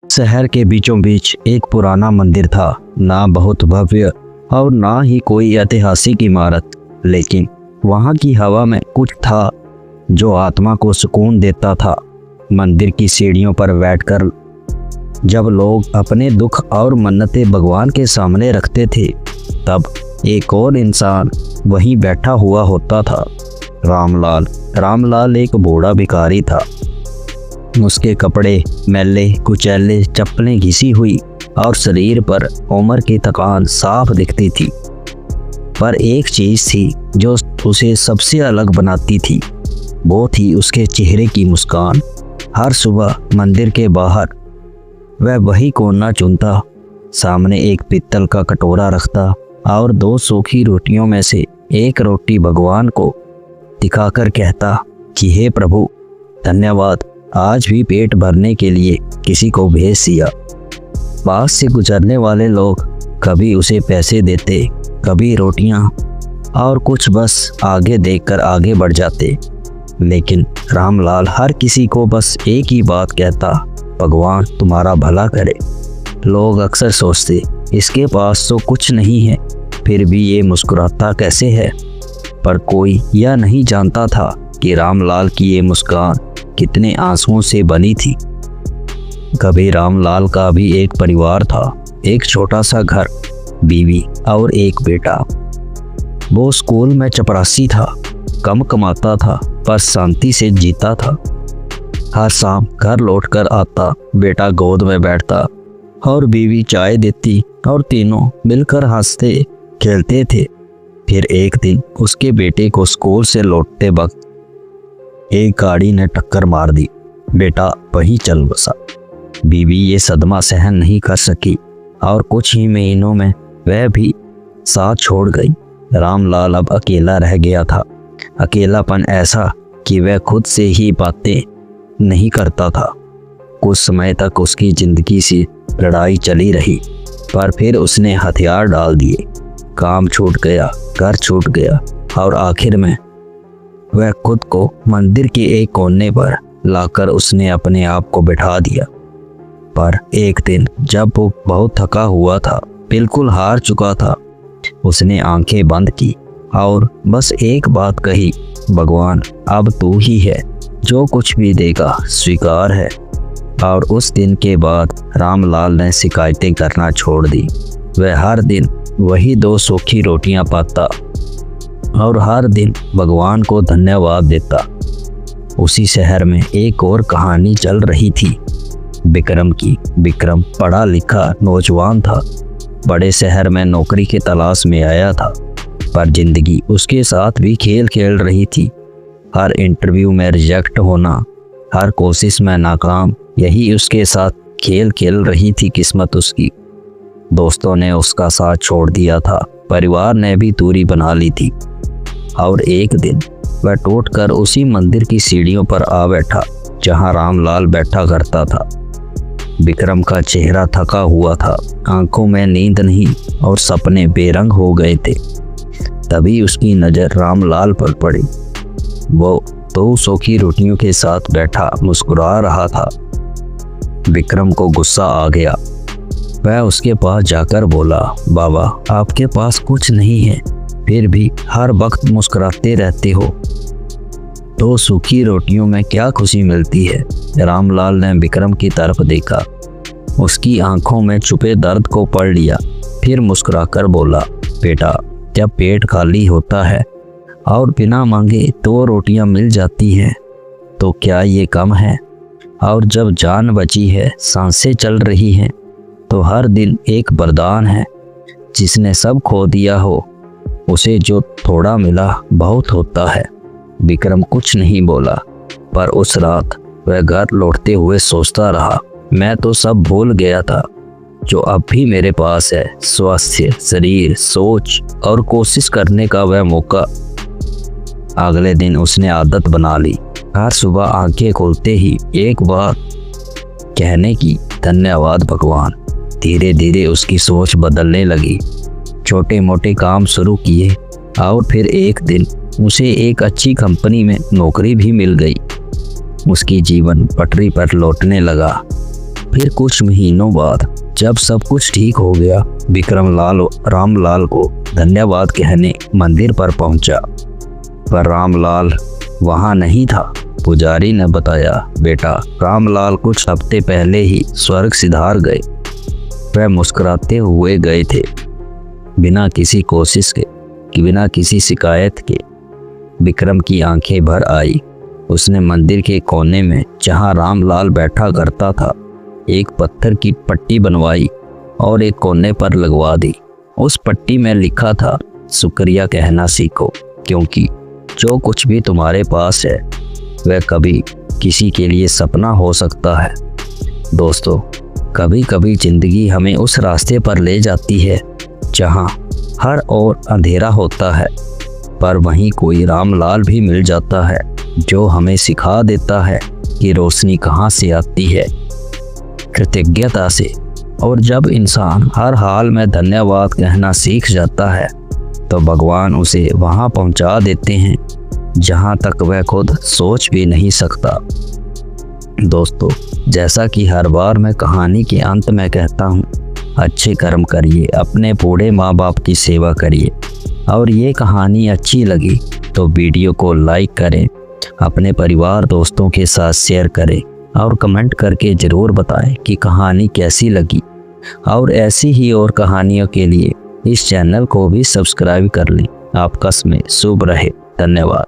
शहर के बीचों बीच एक पुराना मंदिर था, ना बहुत भव्य और ना ही कोई ऐतिहासिक इमारत, लेकिन वहाँ की हवा में कुछ था जो आत्मा को सुकून देता था। मंदिर की सीढ़ियों पर बैठकर जब लोग अपने दुख और मन्नतें भगवान के सामने रखते थे, तब एक और इंसान वहीं बैठा हुआ होता था। रामलाल। रामलाल एक बूढ़ा भिखारी था। उसके कपड़े मैले कुचैले, चप्पलें घिसी हुई और शरीर पर उम्र की थकान साफ दिखती थी। पर एक चीज थी जो उसे सबसे अलग बनाती थी, वो थी उसके चेहरे की मुस्कान। हर सुबह मंदिर के बाहर वह वही कोना चुनता, सामने एक पीतल का कटोरा रखता और 2 सूखी रोटियों में से एक रोटी भगवान को दिखाकर कहता कि हे प्रभु, धन्यवाद, आज भी पेट भरने के लिए किसी को भेज दिया। पास से गुजरने वाले लोग कभी उसे पैसे देते, कभी रोटियां और कुछ बस आगे देखकर आगे बढ़ जाते, लेकिन रामलाल हर किसी को बस एक ही बात कहता, भगवान तुम्हारा भला करे। लोग अक्सर सोचते इसके पास तो कुछ नहीं है, फिर भी ये मुस्कुराता कैसे है, पर कोई यह नहीं जानता था कि रामलाल की ये मुस्कान कितने आंसुओं से बनी थी। कभी रामलाल का भी एक परिवार था, एक छोटा सा घर, बीवी और एक बेटा। वो स्कूल में चपरासी था, कम कमाता था पर शांति से जीता था। हर शाम घर लौटकर आता, बेटा गोद में बैठता और बीवी चाय देती और तीनों मिलकर हंसते खेलते थे। फिर एक दिन उसके बेटे को स्कूल से लौटते वक्त एक गाड़ी ने टक्कर मार दी। बेटा वहीं चल बसा। बीवी ये सदमा सहन नहीं कर सकी और कुछ ही महीनों में वह भी साथ छोड़ गई। रामलाल अब अकेला रह गया था। अकेलापन ऐसा कि वह खुद से ही बातें नहीं करता था। कुछ समय तक उसकी जिंदगी से लड़ाई चली रही, पर फिर उसने हथियार डाल दिए। काम छूट गया, घर छूट गया और आखिर में वह खुद को मंदिर के एक कोने पर लाकर उसने अपने आप को बिठा दिया। पर एक दिन जब वो बहुत थका हुआ था, बिल्कुल हार चुका था, उसने आंखें बंद की और बस एक बात कही, भगवान अब तू ही है, जो कुछ भी देगा स्वीकार है। और उस दिन के बाद रामलाल ने शिकायतें करना छोड़ दी। वह हर दिन वही 2 सूखी रोटियां पाता और हर दिन भगवान को धन्यवाद देता। उसी शहर में एक और कहानी चल रही थी, विक्रम की। विक्रम पढ़ा लिखा नौजवान था, बड़े शहर में नौकरी की तलाश में आया था, पर जिंदगी उसके साथ भी खेल खेल रही थी। हर इंटरव्यू में रिजेक्ट होना, हर कोशिश में नाकाम, यही उसके साथ खेल खेल रही थी किस्मत उसकी। दोस्तों ने उसका साथ छोड़ दिया था, परिवार ने भी दूरी बना ली थी। और एक दिन वह टूटकर उसी मंदिर की सीढ़ियों पर आ बैठा जहां रामलाल बैठा करता था। विक्रम का चेहरा थका हुआ था, आंखों में नींद नहीं और सपने बेरंग हो गए थे। तभी उसकी नज़र रामलाल पर पड़ी। वो 2 सूखी रोटियों के साथ बैठा मुस्कुरा रहा था। विक्रम को गुस्सा आ गया। वह उसके पास जाकर बोला, बाबा आपके पास कुछ नहीं है, फिर भी हर वक्त मुस्कुराते रहते हो, 2 सूखी रोटियों में क्या खुशी मिलती है। रामलाल ने विक्रम की तरफ देखा, उसकी आंखों में छुपे दर्द को पढ़ लिया, फिर मुस्कुराकर बोला, बेटा जब पेट खाली होता है और बिना मांगे 2 रोटियां मिल जाती हैं तो क्या ये कम है? और जब जान बची है, सांसें चल रही हैं, तो हर दिन एक वरदान है। जिसने सब खो दिया हो, उसे जो थोड़ा मिला बहुत होता है। विक्रम कुछ नहीं बोला, पर उस रात वह घर लौटते हुए सोचता रहा, मैं तो सब भूल गया था जो अब भी मेरे पास है, स्वास्थ्य, शरीर, सोच और कोशिश करने का वह मौका। अगले दिन उसने आदत बना ली, हर सुबह आंखें खोलते ही एक बार कहने की, धन्यवाद भगवान। धीरे धीरे उसकी सोच बदलने लगी। छोटे मोटे काम शुरू किए और फिर एक दिन उसे एक अच्छी कंपनी में नौकरी भी मिल गई। उसकी जीवन पटरी पर लौटने लगा। फिर कुछ महीनों बाद जब सब कुछ ठीक हो गया, विक्रमलाल रामलाल को धन्यवाद कहने मंदिर पर पहुंचा, पर रामलाल वहां नहीं था। पुजारी ने बताया, बेटा, रामलाल कुछ हफ्ते पहले ही स्वर्ग सिधार गए। वह मुस्कुराते हुए गए थे, बिना किसी कोशिश के, बिना किसी शिकायत के। विक्रम की आंखें भर आई। उसने मंदिर के कोने में, जहां रामलाल बैठा करता था, एक पत्थर की पट्टी बनवाई और एक कोने पर लगवा दी। उस पट्टी में लिखा था, शुक्रिया कहना सीखो, क्योंकि जो कुछ भी तुम्हारे पास है वह कभी किसी के लिए सपना हो सकता है। दोस्तों, कभी कभी जिंदगी हमें उस रास्ते पर ले जाती है जहां हर ओर अंधेरा होता है, पर वहीं कोई रामलाल भी मिल जाता है जो हमें सिखा देता है कि रोशनी कहां से आती है, कृतज्ञता से। और जब इंसान हर हाल में धन्यवाद कहना सीख जाता है तो भगवान उसे वहां पहुंचा देते हैं जहां तक वह खुद सोच भी नहीं सकता। दोस्तों, जैसा कि हर बार मैं कहानी के अंत में कहता हूं, अच्छे कर्म करिए, अपने बूढ़े माँ बाप की सेवा करिए। और ये कहानी अच्छी लगी तो वीडियो को लाइक करें, अपने परिवार दोस्तों के साथ शेयर करें और कमेंट करके ज़रूर बताएं कि कहानी कैसी लगी। और ऐसी ही और कहानियों के लिए इस चैनल को भी सब्सक्राइब कर लें। आपका समय शुभ रहे। धन्यवाद।